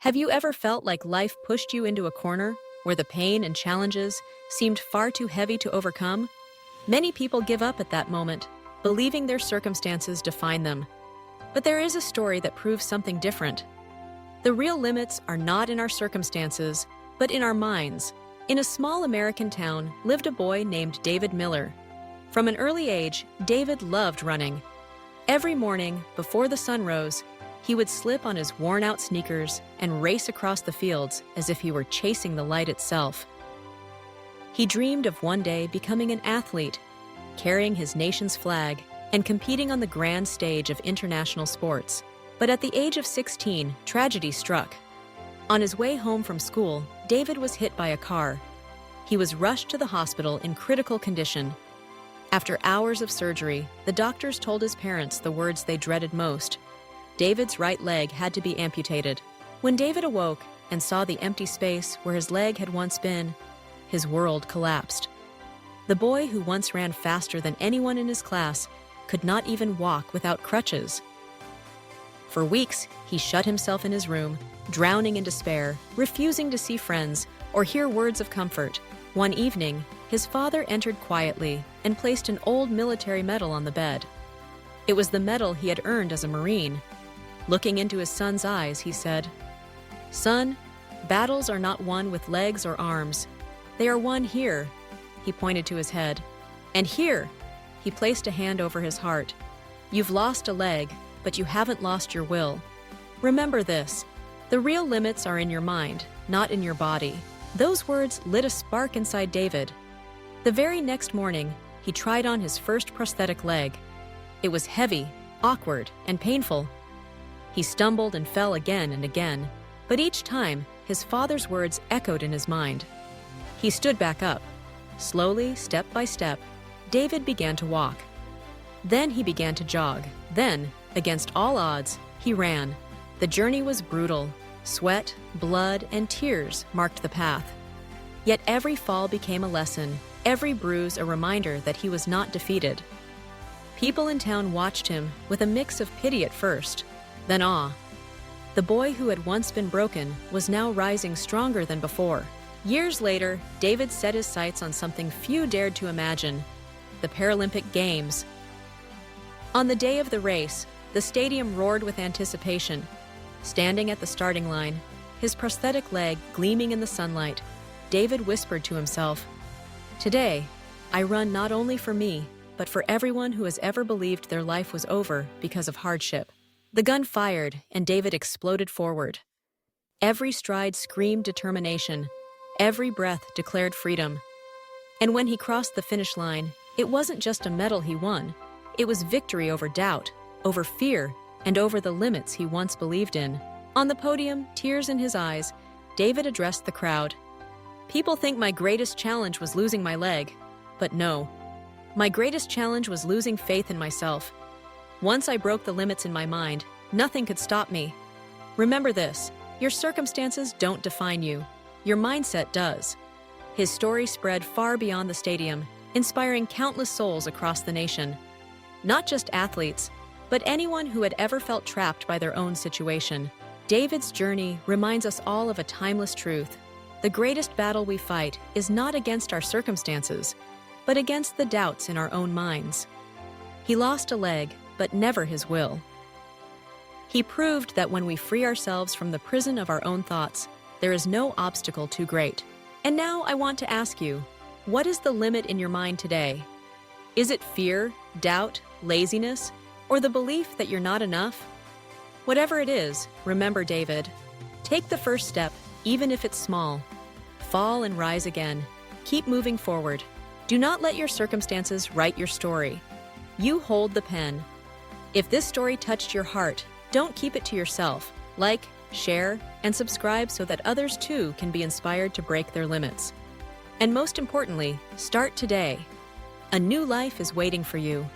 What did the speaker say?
Have you ever felt like life pushed you into a corner where the pain and challenges seemed far too heavy to overcome? Many people give up at that moment, believing their circumstances define them. But there is a story that proves something different. The real limits are not in our circumstances, but in our minds. In a small American town lived a boy named David Miller. From an early age, David loved running. Every morning, before the sun rose, he would slip on his worn-out sneakers and race across the fields as if he were chasing the light itself. He dreamed of one day becoming an athlete, carrying his nation's flag and competing on the grand stage of international sports. But at the age of 16, tragedy struck. On his way home from school, David was hit by a car. He was rushed to the hospital in critical condition. After hours of surgery, the doctors told his parents the words they dreaded most. David's right leg had to be amputated. When David awoke and saw the empty space where his leg had once been, his world collapsed. The boy who once ran faster than anyone in his class could not even walk without crutches. For weeks, he shut himself in his room, drowning in despair, refusing to see friends or hear words of comfort. One evening, his father entered quietly and placed an old military medal on the bed. It was the medal he had earned as a Marine. Looking into his son's eyes, he said, "Son, battles are not won with legs or arms. They are won here." He pointed to his head. "And here," he placed a hand over his heart. "You've lost a leg, but you haven't lost your will. Remember this, the real limits are in your mind, not in your body." Those words lit a spark inside David. The very next morning, he tried on his first prosthetic leg. It was heavy, awkward, and painful. He stumbled and fell again and again, but each time, his father's words echoed in his mind. He stood back up. Slowly, step by step, David began to walk. Then he began to jog. Then, against all odds, he ran. The journey was brutal. Sweat, blood, and tears marked the path. Yet every fall became a lesson, every bruise a reminder that he was not defeated. People in town watched him with a mix of pity at first, then awe. The boy who had once been broken was now rising stronger than before. Years later, David set his sights on something few dared to imagine: the Paralympic Games. On the day of the race, the stadium roared with anticipation. Standing at the starting line, his prosthetic leg gleaming in the sunlight, David whispered to himself, "Today, I run not only for me, but for everyone who has ever believed their life was over because of hardship." The gun fired, and David exploded forward. Every stride screamed determination. Every breath declared freedom. And when he crossed the finish line, it wasn't just a medal he won. It was victory over doubt, over fear, and over the limits he once believed in. On the podium, tears in his eyes, David addressed the crowd. "People think my greatest challenge was losing my leg, but no. My greatest challenge was losing faith in myself. Once I broke the limits in my mind, nothing could stop me. Remember this, your circumstances don't define you. Your mindset does." His story spread far beyond the stadium, inspiring countless souls across the nation. Not just athletes, but anyone who had ever felt trapped by their own situation. David's journey reminds us all of a timeless truth. The greatest battle we fight is not against our circumstances, but against the doubts in our own minds. He lost a leg, but never his will. He proved that when we free ourselves from the prison of our own thoughts, there is no obstacle too great. And now I want to ask you, what is the limit in your mind today? Is it fear, doubt, laziness, or the belief that you're not enough? Whatever it is, remember David. Take the first step, even if it's small. Fall and rise again. Keep moving forward. Do not let your circumstances write your story. You hold the pen. If this story touched your heart, don't keep it to yourself. Like, share, and subscribe so that others too can be inspired to break their limits. And most importantly, start today. A new life is waiting for you.